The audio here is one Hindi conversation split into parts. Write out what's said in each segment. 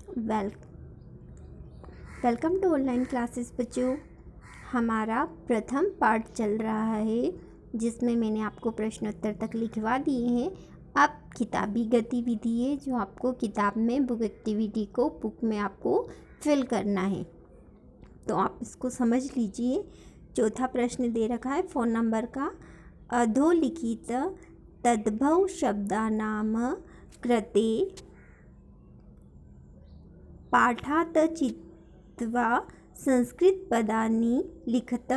Well welcome to online classes बच्चों। हमारा प्रथम पाठ चल रहा है जिसमें मैंने आपको प्रश्नोत्तर तक लिखवा दिए हैं। अब किताबी गतिविधि है जो आपको किताब में बुक एक्टिविटी को बुक में आपको फिल करना है, तो आप इसको समझ लीजिए। चौथा प्रश्न दे रखा है फ़ोन नंबर का। अधोलिखित तद्भव शब्दानाम कृते पाठात चित्वा संस्कृत पदानि लिखत।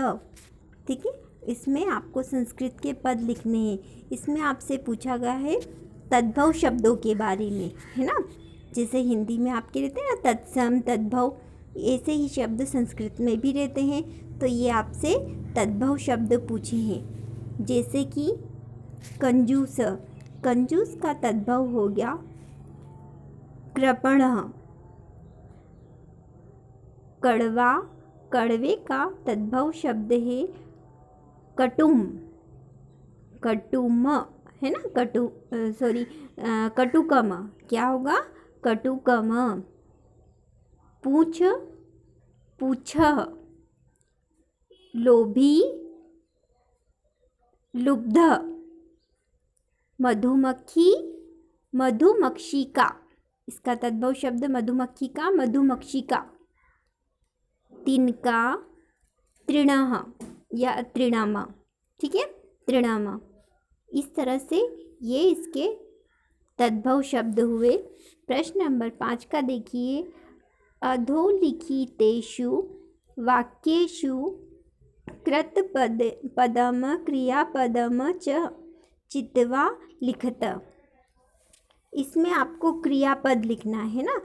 ठीक है, इसमें आपको संस्कृत के पद लिखने हैं। इसमें आपसे पूछा गया है तद्भव शब्दों के बारे में, है ना। जैसे हिंदी में आपके रहते हैं ना तत्सम, तद्भव, ऐसे ही शब्द संस्कृत में भी रहते हैं। तो ये आपसे तद्भव शब्द पूछे हैं। जैसे कि कंजूस, कंजूस का तद्भव हो गया कृपणः। कड़वा, कड़वे का तद्भव शब्द है कटुम, कटुम, है ना। कटुकम, क्या होगा? कटुकम। पूछ, पूछ। लोभी, लुब्ध। मधुमक्खी, मधुमक्षिका, इसका तद्भव शब्द मधुमक्खी का, मधुमक्षिका। तिनका, तृणः या तृणम, ठीक है, तृणम। इस तरह से ये इसके तद्भव शब्द हुए। प्रश्न नंबर 5 का देखिए। अधोलिखितेषु वाक्येषु कृतपदम क्रियापदम च चित्वा लिखत। इसमें आपको क्रियापद लिखना है ना,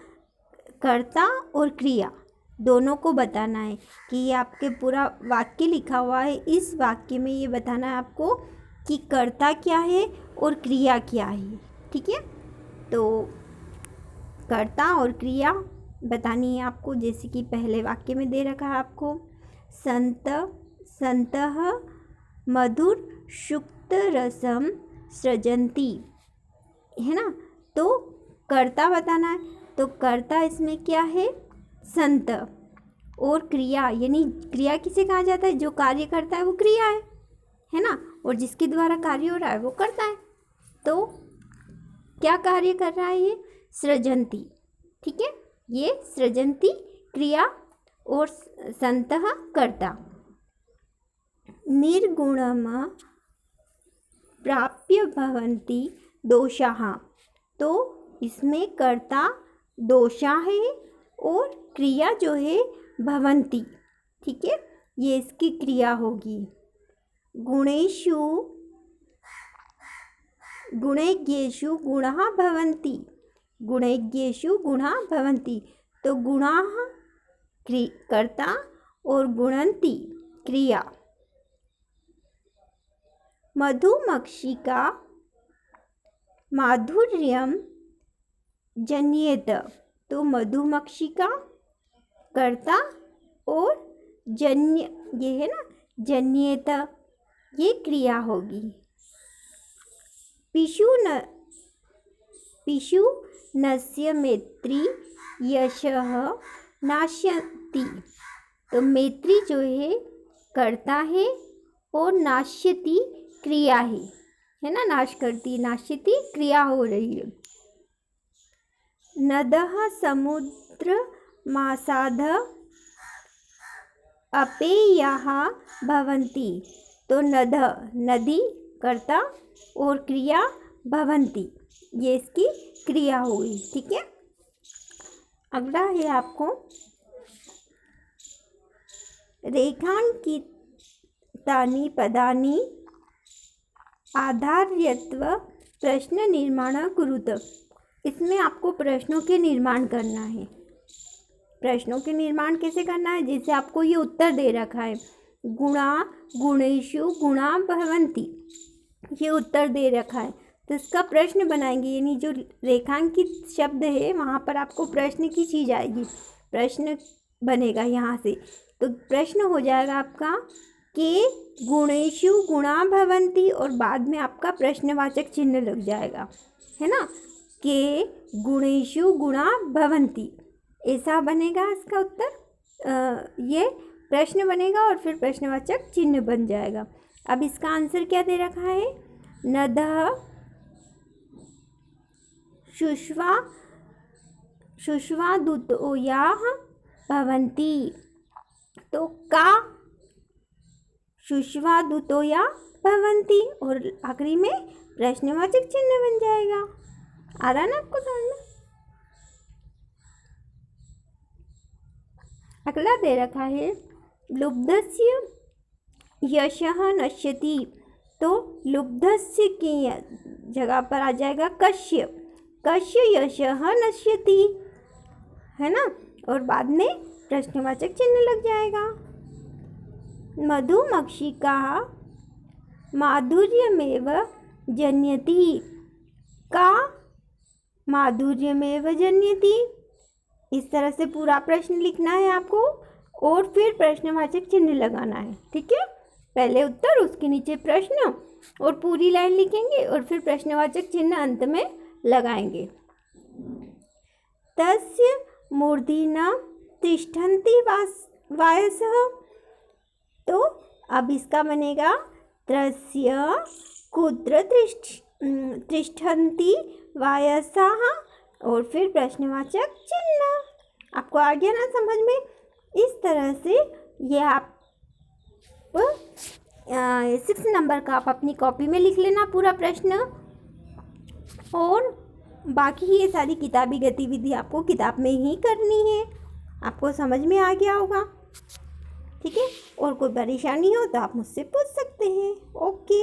कर्ता और क्रिया दोनों को बताना है कि ये आपके पूरा वाक्य लिखा हुआ है। इस वाक्य में ये बताना है आपको कि कर्ता क्या है और क्रिया क्या है। ठीक है, तो कर्ता और क्रिया बतानी है आपको। जैसे कि पहले वाक्य में दे रखा है आपको संतः मधुर शुक्त रसम सृजन्ति, है ना। तो कर्ता बताना है, तो कर्ता इसमें क्या है? संत। और क्रिया, यानी क्रिया किसे कहा जाता है? जो कार्य करता है वो क्रिया है ना। और जिसके द्वारा कार्य हो रहा है वो करता है। तो क्या कार्य कर रहा है ये? सृजन्ति। ठीक है, ये सृजन्ति क्रिया और संतः कर्ता। निर्गुणम प्राप्य भवन्ति दोषाः, तो इसमें कर्ता दोषा है और क्रिया जो है भवन्ति। ठीक है, ये इसकी क्रिया होगी। गुणेषु गुणैज्ञेषु गुणाः भवन्ति, गुणैज्ञेषु गुणाः भवन्ति। तो गुणाः कर्ता और गुणन्ति क्रिया। मधुमक्षिका माधुर्यम जन्येत, तो मधुमक्षिका कर्ता और जन्य, ये है ना, जन्येत, ये क्रिया होगी। पिशु नस्य मैत्री यशः नाश्यति, तो मैत्री जो है कर्ता है और नाश्यति क्रिया है ना, नाश करती, नाश्यति क्रिया हो रही है। नदः समुद्र मासाध अपेयाः भवन्ति, तो नद, नदी कर्ता और क्रिया भवन्ति, ये इसकी क्रिया हुई। ठीक है, अगला है आपको रेखांकितानि पदानि आधार्यत्व प्रश्न निर्माण कुरुत। इसमें आपको प्रश्नों के निर्माण करना है। प्रश्नों के निर्माण कैसे करना है? जैसे आपको ये उत्तर दे रखा है गुणा गुणेषु गुणा भवन्ति, ये उत्तर दे रखा है, तो इसका प्रश्न बनाएंगे। यानी जो रेखांकित शब्द है वहाँ पर आपको प्रश्न की चीज आएगी, प्रश्न बनेगा यहाँ से। तो प्रश्न हो जाएगा आपका कि गुणेषु गुणा भवन्ति, और बाद में आपका प्रश्नवाचक चिन्ह लग जाएगा, है ना, के गुणेषु गुणा भवन्ति। ऐसा बनेगा इसका उत्तर। ये प्रश्न बनेगा और फिर प्रश्नवाचक चिन्ह बन जाएगा। अब इसका आंसर क्या दे रखा है? नदः शुष्वादुतोयाः भवन्ति। तो का शुष्वादुतोया भवन्ति और आखिरी में प्रश्नवाचक चिन्ह बन जाएगा। आ रहा ना आपको समझ में? अगला दे रखा है लुब्धस्य यशः नश्यति। तो लुब्धस्य की जगह पर आ जाएगा कस्य। कस्य यशः नश्यति, है ना, और बाद में प्रश्नवाचक चिन्ह लग जाएगा। मधुमक्षिका माधुर्यमेव जन्यति। का माधुर्यमेव जन्यति। इस तरह से पूरा प्रश्न लिखना है आपको और फिर प्रश्नवाचक चिन्ह लगाना है। ठीक है, पहले उत्तर, उसके नीचे प्रश्न और पूरी लाइन लिखेंगे और फिर प्रश्नवाचक चिन्ह अंत में लगाएंगे। तस्य मूर्धना तिष्ठन्ति वायसः। तो अब इसका बनेगा तस्य कुत्र तिष्ठन्ति वायसः और फिर प्रश्नवाचक चिन्ह। आपको आ गया ना समझ में? इस तरह से ये आप 6 नंबर का आप अपनी कॉपी में लिख लेना पूरा प्रश्न, और बाकी ये सारी किताबी गतिविधि आपको किताब में ही करनी है। आपको समझ में आ गया होगा। ठीक है, और कोई परेशानी हो तो आप मुझसे पूछ सकते हैं। ओके।